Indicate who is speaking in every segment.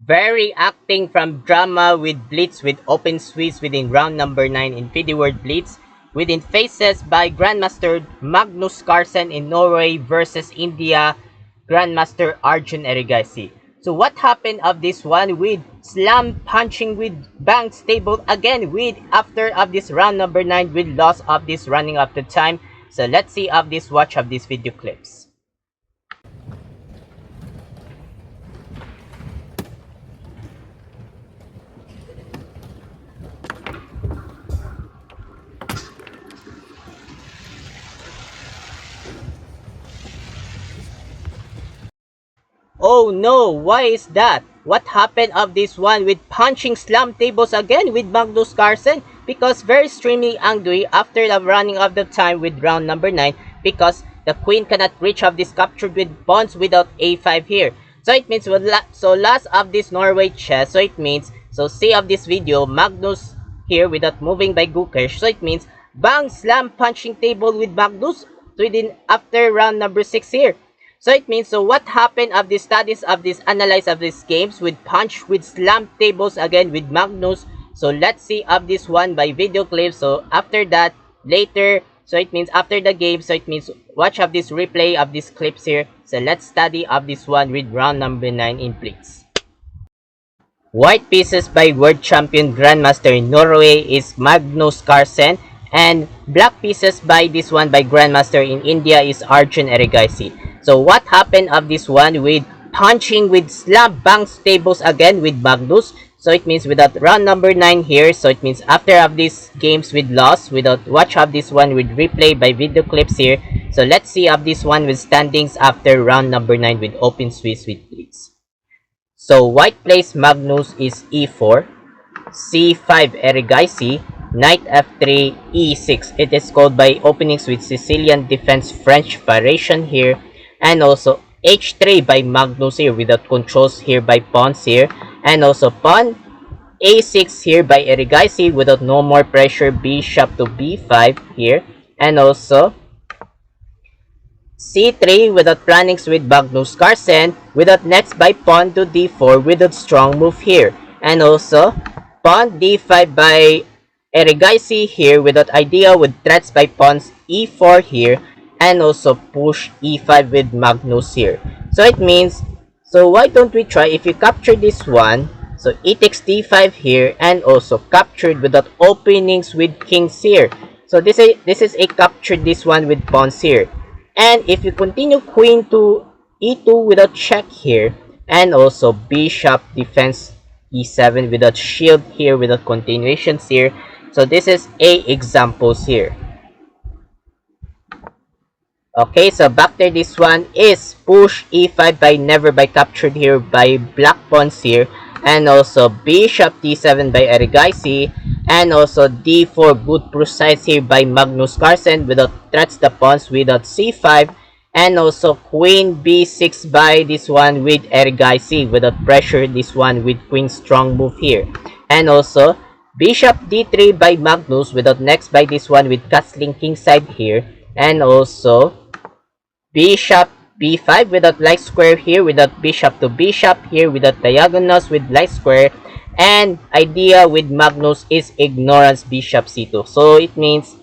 Speaker 1: Very acting from drama with Blitz with open Swiss within round number 9 in PD World Blitz. Within Faces by Grandmaster Magnus Carlsen in Norway versus India Grandmaster Arjun Erigaisi. So what happened of this one with slam punching with bang stable again with after of this round number 9 with loss of this running up the time. So let's see of this watch of these video clips. Oh no, why is that? What happened of this one with punching slam tables again with Magnus Carlsen? Because very extremely angry after the running of the time with round number 9 because the queen cannot reach of this captured with pawns without a5 here. So it means, so last of this Norway chess, so it means, so see of this video, Magnus here without moving by Gukesh, so it means bang slam punching table with Magnus within after round number 6 here. So it means, so what happened of the studies of this analyze of these games with punch with slam tables again with Magnus. So let's see of this one by video clip. So after that later, so it means after the game, so it means watch of this replay of these clips here. So let's study of this one with round number 9 in Blitz. White pieces by world champion Grandmaster in Norway is Magnus Carlsen, and black pieces by this one by Grandmaster in India is Arjun Erigaisi. So what happened of this one with punching with slam bang tables again with Magnus? So it means without round number 9 here, so it means after of these games with loss, without watch of this one with replay by video clips here. So let's see of this one with standings after round number 9 with open Swiss with Blitz. So white plays Magnus is e4, c5 Erigaisi, knight f3, e6. It is called by openings with Sicilian defense French variation here. And also h3 by Magnus here without controls here by pawns here. And also pawn a6 here by Erigaisi without no more pressure, bishop to b5 here. And also c3 without plannings with Magnus Carlsen without next by pawn to d4 without strong move here. And also pawn d5 by Erigaisi here without idea with threats by pawns e4 here. And also push e5 with Magnus here. So it means, so why don't we try if you capture this one, so e takes d5 here and also captured without openings with kings here. So this is a captured this one with pawns here. And if you continue queen to e2 without check here, and also bishop defense e7 without shield here without continuations here. So this is a examples here. Okay, so back there, this one is push e5 by never by captured here by black pawns here, and also bishop d7 by Erigaisi, and also d4 good precise here by Magnus Carlsen without threats the pawns without c5, and also queen b6 by this one with Erigaisi without pressure this one with queen strong move here, and also bishop d3 by Magnus without next by this one with castling kingside here, and also bishop b5 without light square here without bishop to bishop here without diagonals with light square, and idea with Magnus is ignorance bishop c2. So it means,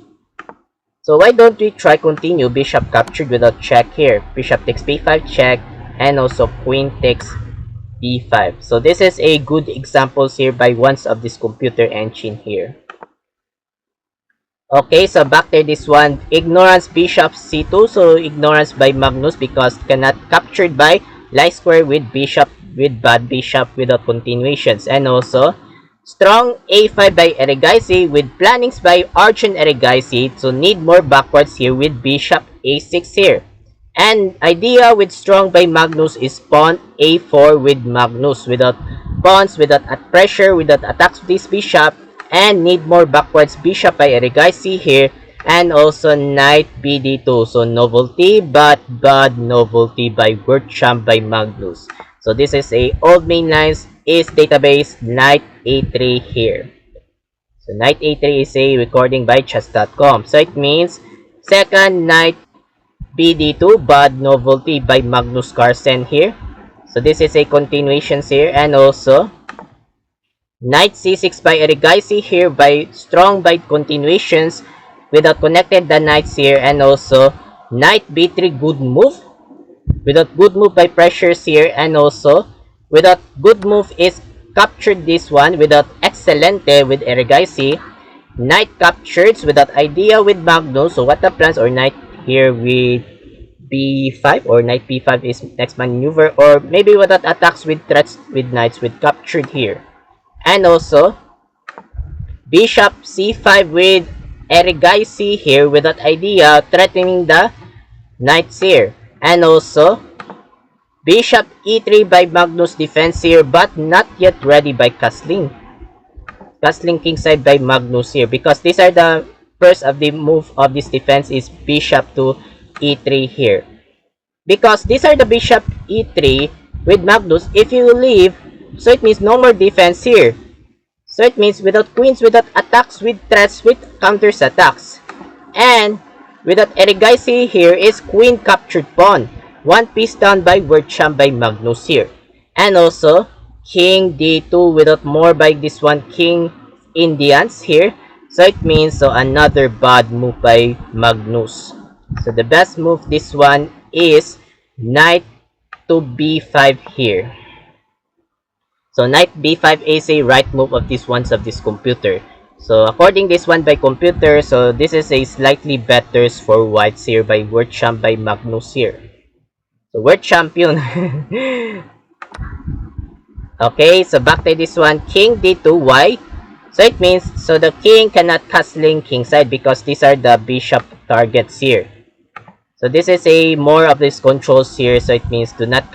Speaker 1: so why don't we try continue bishop captured without check here, bishop takes b5 check, and also queen takes b5. So this is a good examples here by ones of this computer engine here. Okay, so back there, this one, ignorance bishop c2. So ignorance by Magnus because cannot captured by light square with bishop with bad bishop without continuations. And also strong a5 by Erigaisi with plannings by Arjun Erigaisi. So need more backwards here with bishop a6 here. And idea with strong by Magnus is pawn a4 with Magnus without pawns, without pressure, without attacks with this bishop. And need more backwards bishop by Erigaisi here, and also knight bd2. So novelty but bad novelty by world champ by Magnus. So this is a old main lines is database knight a3 here. So knight a3 is a recording by chess.com. So it means second knight bd2 bad novelty by Magnus Carlsen here. So this is a continuation here, and also knight c6 by Erigaisi here by strong by continuations without connected the knights here, and also knight b3 good move without good move by pressures here, and also without good move is captured this one without excelente with Erigaisi. Knight captured without idea with Magnus. So what the plans, or knight here with b5, or knight b5 is next maneuver, or maybe without attacks with threats with knights with captured here. And also bishop c5 with Erigaisi here without idea threatening the knights here. And also bishop e3 by Magnus defense here, but not yet ready by castling. Castling kingside by Magnus here, because these are the first of the move of this defense is bishop to e3 here. Because these are the bishop e3 with Magnus, if you leave, so it means no more defense here. So it means without queens, without attacks with threats, with counters attacks. And without Erigaisi here is queen captured pawn. One piece down by Wertscham by Magnus here. And also king d2 without more by this one king Indians here. So it means so another bad move by Magnus. So the best move this one is knight to b5 here. So knight b5 is a right move of this ones of this computer. So according this one by computer, so this is a slightly better for whites here by Wertscham by Magnus here. So we're champion. Okay, so back to this one, king d2, why? So it means, so the king cannot castling kingside because these are the bishop targets here. So this is a more of these controls here, so it means do not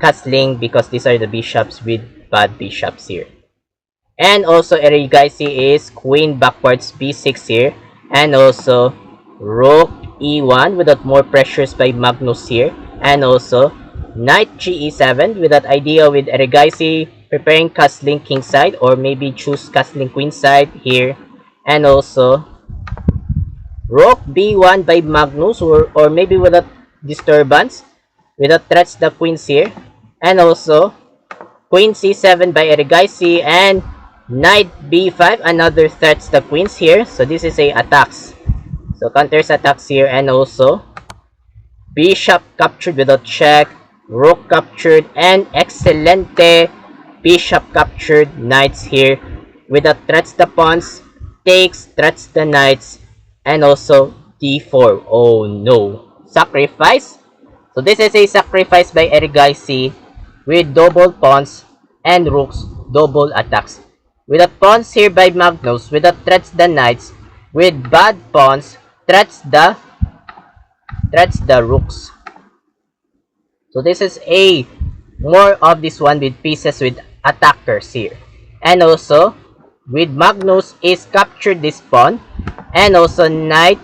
Speaker 1: castling because these are the bishops with bad bishops here. And also Erigaisi is queen backwards b6 here, and also rook e1 without more pressures by Magnus here, and also knight ge7 without idea with Erigaisi preparing castling kingside, or maybe choose castling queenside here, and also rook b1 by Magnus, or maybe without disturbance, without threats the queens here, and also queen c7 by Erigaisi, and knight b5 another threats the queens here. So this is a attacks, so counters attacks here, and also bishop captured without check, rook captured, and excelente bishop captured knights here without threats the pawns, takes, threats the knights, and also d4. Oh no, sacrifice. So this is a sacrifice by Erigaisi with double pawns and rooks, double attacks. Without pawns here by Magnus, without threats the knights, with bad pawns, threats the rooks. So this is a more of this one with pieces with attackers here. And also with Magnus is captured this pawn, and also knight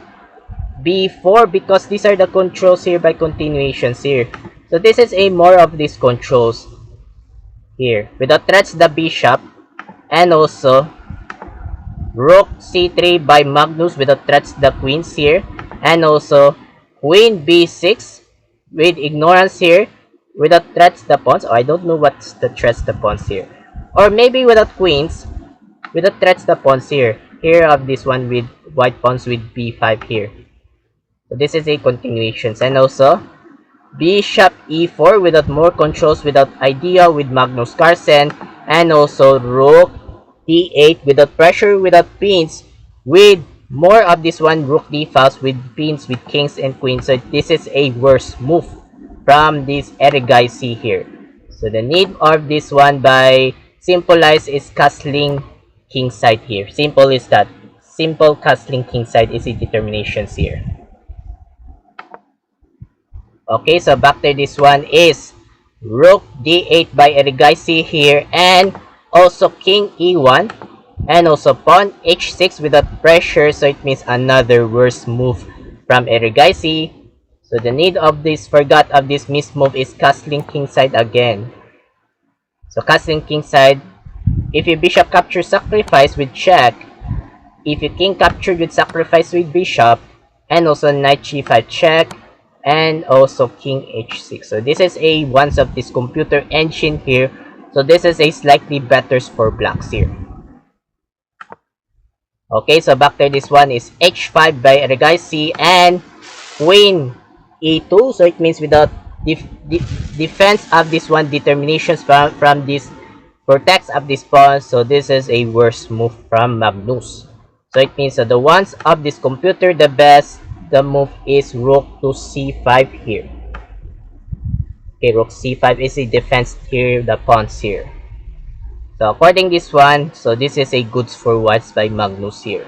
Speaker 1: b4 because these are the controls here by continuations here. So this is a more of these controls here without threats the bishop, and also rook c3 by Magnus without threats the queens here, and also queen b6 with ignorance here without threats the pawns. Oh, I don't know what's the threats the pawns here, or maybe without queens without threats the pawns here. Here of this one with white pawns with b5 here. So this is a continuations, and also bishop e4 without more controls without idea with Magnus Carlsen, and also rook d8 without pressure, without pins, with more of this one rook d5 with pins with kings and queens. So this is a worse move from this Erigaisi here. So the need of this one by Symbolize is castling kingside here. Simple is that. Simple castling kingside is a determinations here. Okay, so back to this one is rook d8 by Erigaisi here, and also king e1, and also pawn h6 without pressure. So it means another worse move from Erigaisi. So the need of this, forgot of this miss move is castling kingside again. So castling kingside, if you bishop capture sacrifice with check, if you king captured with sacrifice with bishop, and also knight g5 check, and also king h6. So this is a once of this computer engine here. So this is a slightly better for blacks here. Okay, so back there, this one is h5 by Regaisi and queen e2. So it means without defense of this one, determinations from this protects of this pawn. So this is a worse move from Magnus. So it means that the ones of this computer, the move is rook to c5 here. Okay, rook c5 is a defense here, the pawns here. So according this one, so this is a goods for whites by Magnus here.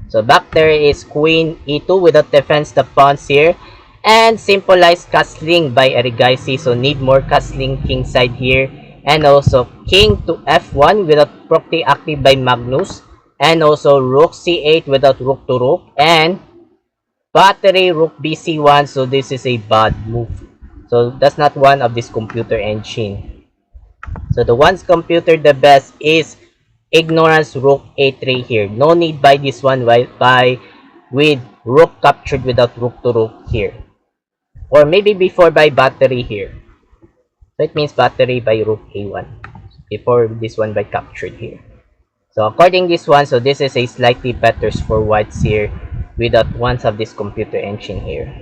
Speaker 1: So back there is queen e2 without defense the pawns here. And symbolized castling by Erigaisi. So need more castling king side here. And also king to f1 without property active by Magnus. And also rook c8 without rook to rook. And battery rook bc1. So this is a bad move. So that's not one of this computer engine. So the one's computer the best is ignorance rook a3 here. No need by this one with rook captured without rook to rook here. Or maybe before by battery here. So it means battery by rook a1. Before this one by captured here. So according this one, so this is a slightly better for whites here without ones of this computer engine here.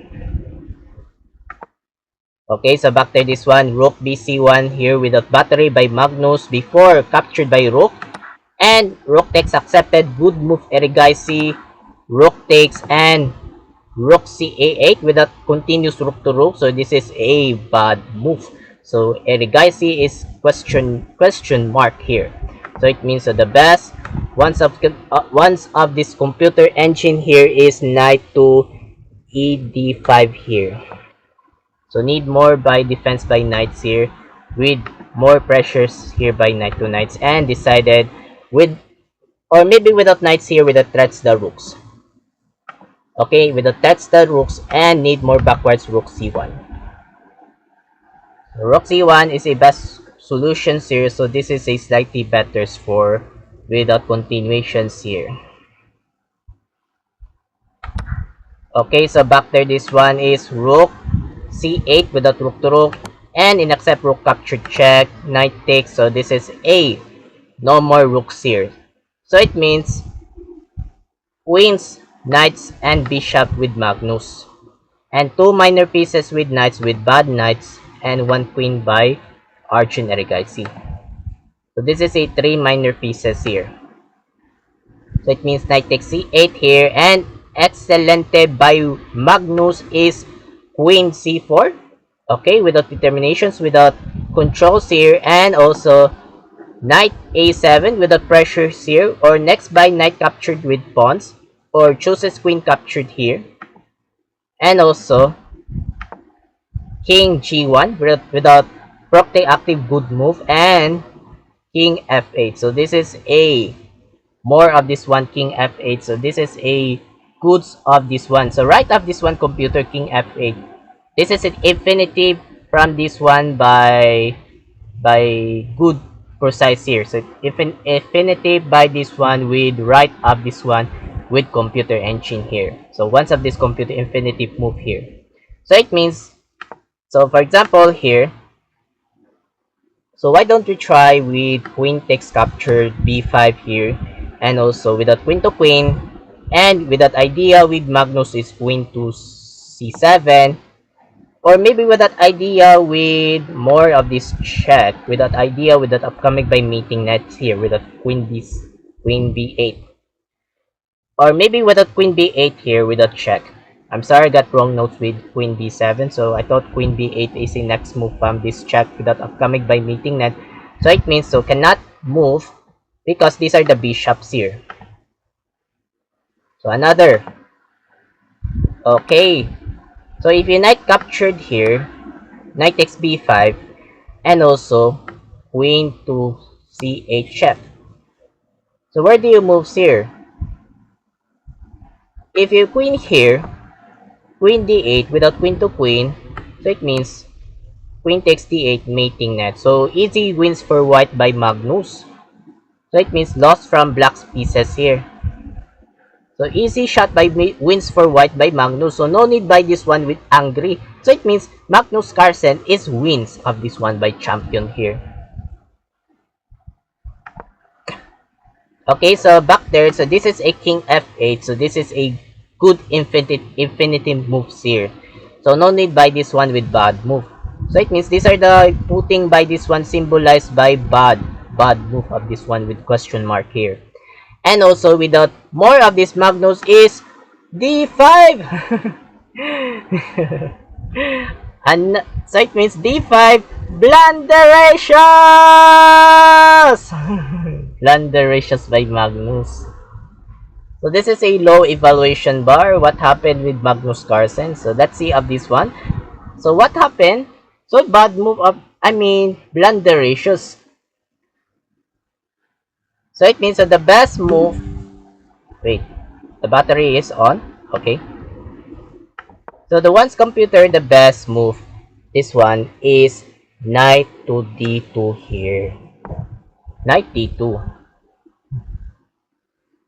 Speaker 1: Okay, so back to this one, rook bc1 here without battery by Magnus before captured by rook. And rook takes accepted, good move Erigaisi, rook takes and rook ca8 without continuous rook to rook. So this is a bad move. So Erigaisi is question mark here. So it means that the best once of this computer engine here is knight to ed5 here. So need more by defense by knights here with more pressures here by knight to knights, and decided with or maybe without knights here with the threats the rooks. Okay, with the threats the rooks and need more backwards rook c1. Rook c1 is a best solution here, so this is a slightly better for without continuations here. Okay, so back there this one is rook c8 without rook to rook, and in accept rook captured check, knight takes. So this is a no more rooks here. So it means queens, knights, and bishop with Magnus, and two minor pieces with knights with bad knights, and one queen by Arjun Erigaisi. So this is a three minor pieces here. So it means knight takes c8 here, and excelente by Magnus is queen c4. Okay, without determinations, without controls here, and also knight a7 without pressures here, or next by knight captured with pawns, or chooses queen captured here, and also king g1 without property active, good move, and king f8. So this is a more of this one, king f8. So this is a goods of this one. So right of this one computer, king f8. This is an infinitive from this one by good precise here. So infinitive by this one with right of this one with computer engine here. So once of this computer infinitive move here. So it means, so for example here, so why don't we try with queen takes captured b5 here, and also with that queen to queen, and with that idea with Magnus is queen to c7, or maybe with that idea with more of this check, with that idea with that upcoming by meeting next here with that queen b8, or maybe with that queen b8 here with that check. I'm sorry, I got wrong notes with queen b7, so I thought queen b8 is the next move from this check with that upcoming by meeting net. So it means so cannot move because these are the bishops here. So another. Okay, so if you knight captured here, knight takes b5, and also queen to c8 check. So where do you move here? If you queen here, queen d8 without queen to queen, so it means queen takes d8 mating net. So easy wins for white by Magnus. So it means loss from black's pieces here. So easy shot by wins for white by Magnus. So no need by this one with angry. So it means Magnus Carlsen is wins of this one by champion here. Okay, so back there, so this is a king f8. So this is a good infinity moves here. So no need by this one with bad move. So it means these are the putting by this one symbolized by bad move of this one with question mark here. And also without more of this Magnus is d5. And so it means d5 blunderations. Blunderations by Magnus. So this is a low evaluation bar. What happened with Magnus Carlsen? So let's see of this one. So what happened? So bad move of, blunderations. So it means that the best move, wait, the battery is on, okay. So the one's computer, the best move, this one is knight to d2 here. Knight d2.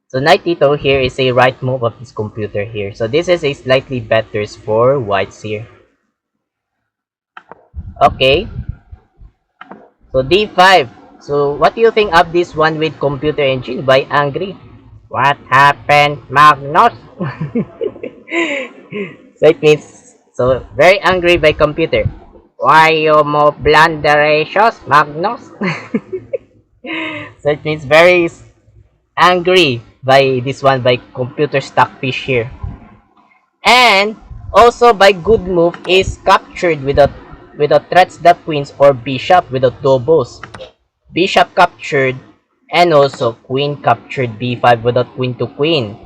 Speaker 1: So knight d2 here is a right move of this computer here. So this is a slightly better for whites here. Okay. So d5. So what do you think of this one with computer engine by angry? What happened, Magnus? So it means, so very angry by computer. Why you move blunderations, Magnus? So it means very angry by this one by computer stockfish here. And also by good move is captured without threats the queens or bishop without doubles. Bishop captured and also queen captured b5 without queen to queen.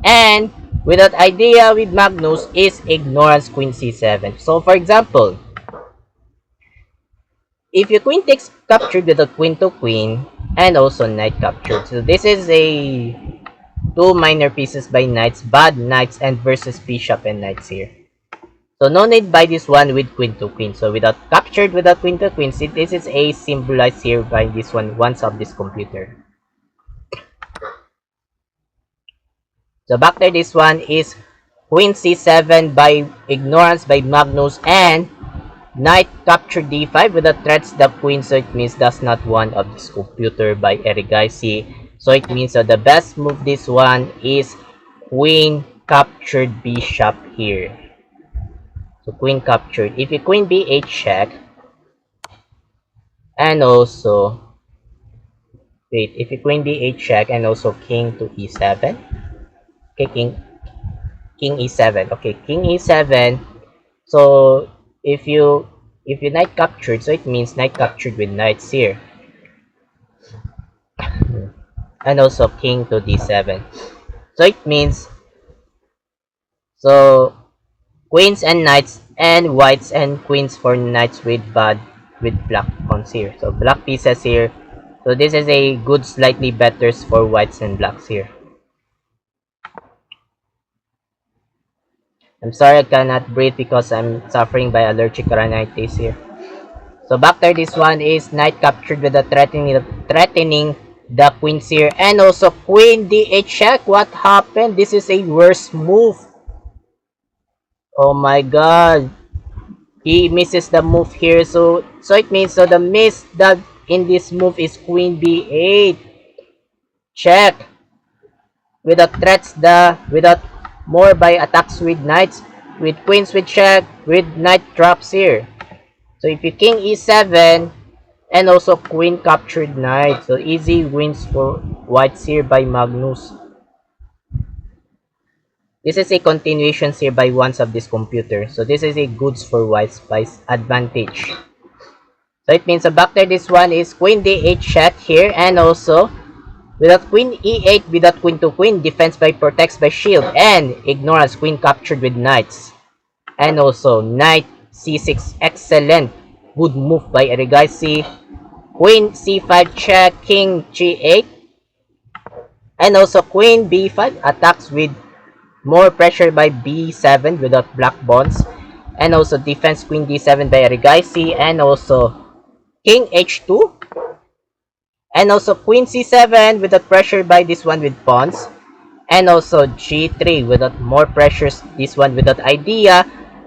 Speaker 1: And without idea with Magnus is ignorance queen c7. So for example, if your queen takes captured without queen to queen and also knight captured. So this is a two minor pieces by knights, bad knights and versus bishop and knights here. So no need by this one with queen to queen. So without captured without queen to queen, this is a symbolized here by this one once of this computer. So back there, this one is queen c7 by ignorance by Magnus and knight captured d5 without threats the queen. So it means that's not one of this computer by Erigaisi. So it means that the best move this one is queen captured bishop here. So queen captured. If you queen b8 check, and also wait, if you queen b8 check and also king to e7. Okay, king e7. Okay, king e7. So if you knight captured, so it means knight captured with knights here. And also king to d7. So it means, so queens and knights and whites and queens for knights with black pawns here. So black pieces here. So this is a good slightly better for whites and blacks here. I'm sorry I cannot breathe because I'm suffering by allergic rhinitis here. So back there, this one is knight captured with the threatening the queens here. And also queen d8 check. What happened? This is a worse move. Oh my god. He misses the move here. So it means, so the miss that in this move is queen b8. Check. Without threats without more by attacks with knights, with queens with check, with knight drops here. So if you king e7 and also queen captured knight, so easy wins for whites here by Magnus. This is a continuation here by ones of this computer. So this is a goods for whites by advantage. So it means, back there, this one is queen d8 check here, and also without queen e8 without queen to queen, defense by protects by shield, and ignorance queen captured with knights. And also knight c6, excellent good move by Erigaisi. Queen c5 check, king g8, and also queen b5 attacks with more pressure by b7 without black bonds, and also defense queen d7 by Erigaisi, and also king h2, and also queen c7 without pressure by this one with pawns, and also g3 without more pressures, this one without idea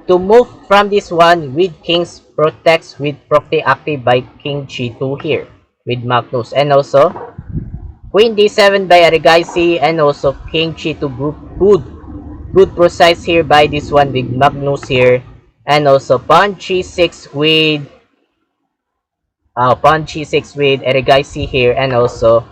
Speaker 1: to move from this one with king's protects with property active by king g2 here with Magnus, and also queen d7 by Arigaisi, and also king g2 good precise here by this one with Magnus here, and also pawn g6 with Arigaisi here, and also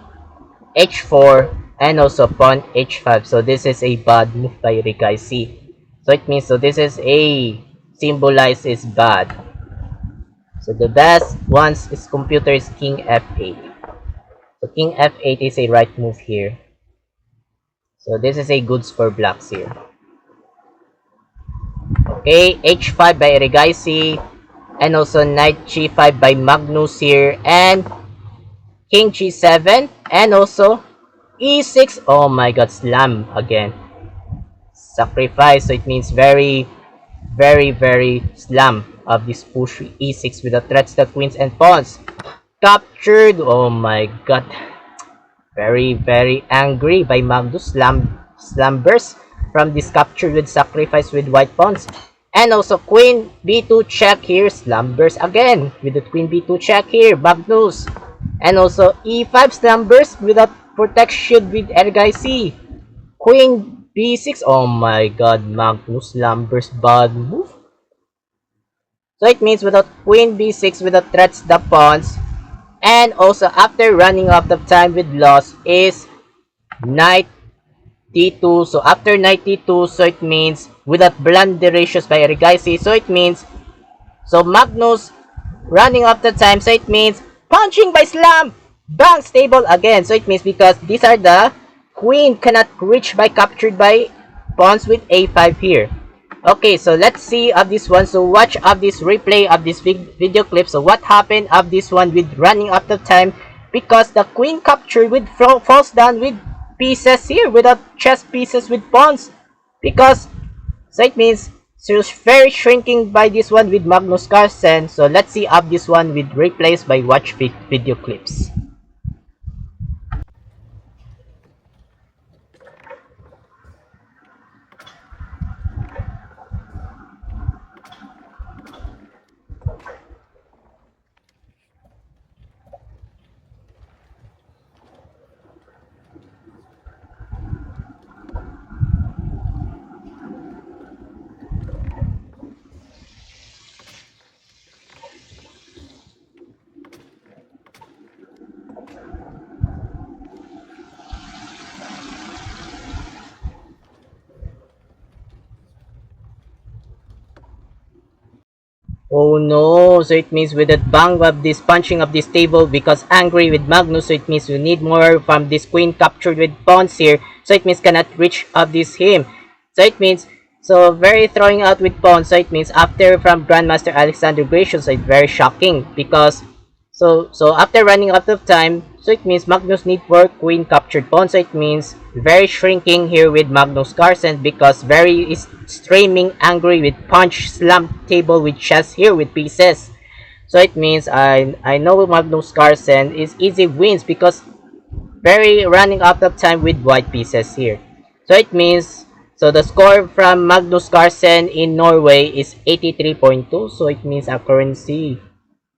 Speaker 1: h4, and also pawn h5. So this is a bad move by Arigaisi. So it means, so this is a symbolize is bad. So the best ones is computer is king f8. So king f8 is a right move here. So this is a goods for blacks here. Okay, h5 by Arigaisi, and also knight g5 by Magnus here, and king g7, and also e6. Oh my god, slam again. Sacrifice, so it means very slam of this push e6 with the threats the queens and pawns. Captured. Oh my god. Very angry by Magnus. Slam burst from this capture with sacrifice with white pawns. And also queen b2 check here. Slam burst again with the queen b2 check here. Magnus. And also e5 slam burst without protection with Arigaisi. Queen b6. Oh my god, Magnus slam burst bad move. So it means without queen b6 without threats the pawns, and also after running out of time with loss is knight d2. So after knight d2, so it means without blunderations by Arigaisi, so it means, so Magnus running out of time, so it means punching by slam, bang, stable again. So it means because these are the queen cannot reach by captured by pawns with a5 here. Okay, so let's see of this one. So watch of this replay of this video clip. So what happened of this one with running out of time, because the queen captured with falls down with pieces here without chess pieces with pawns, because so it means so very shrinking by this one with Magnus Carlsen. So let's see of this one with replays by watch video clips. Oh no, so it means with that bang of this punching of this table because angry with Magnus, so it means we need more from this queen captured with pawns here, so it means cannot reach of this him. So it means, so very throwing out with pawns, so it means after from Grandmaster Alexander Gratian, so it's very shocking because so after running out of time, so it means Magnus need for queen captured pawn, so it means very shrinking here with Magnus Carlsen because very is streaming angry with punch slam table with chess here with pieces. So it means I know Magnus Carlsen is easy wins because very running out of time with white pieces here. So it means, so the score from Magnus Carlsen in Norway is 83.2, so it means accuracy,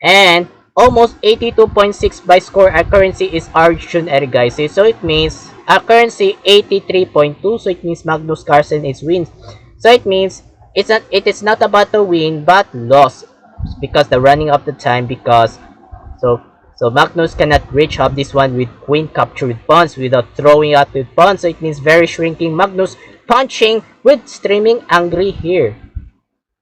Speaker 1: and almost 82.6 by score accuracy is Arjun Erigaisi. So it means accuracy 83.2, so it means Magnus Carlsen is wins. So it means it is not about the win but loss because the running of the time, because so Magnus cannot reach up this one with queen capture with pawns without throwing out with pawns, so it means very shrinking Magnus punching with streaming angry here.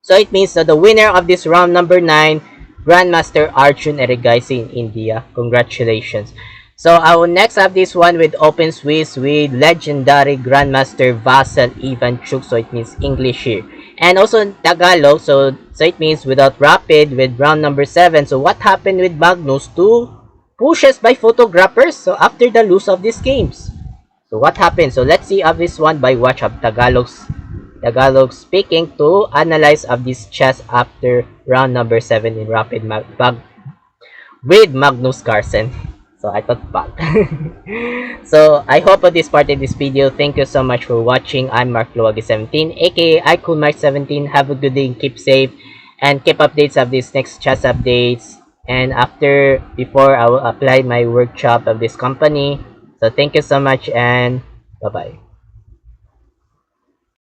Speaker 1: So it means that the winner of this round number 9, Grandmaster Arjun Erigaisi in India. Congratulations. So I will next have this one with Open Swiss with legendary Grandmaster Vasil Ivanchuk. So it means English here. And also Tagalog. So it means without rapid with round number 7. So what happened with Magnus? 2 pushes by photographers. So after the lose of these games. So what happened? So let's see of this one by watch of Tagalog speaking to analyze of this chess after round number 7 in rapid with Magnus Carlsen. So I got back. So I hope this part of this video. Thank you so much for watching. I'm Mark Luwagi 17, aka I Cool Mark 17. Have a good day, keep safe, and keep updates of these next chess updates. And before I will apply my workshop of this company. So thank you so much and bye bye.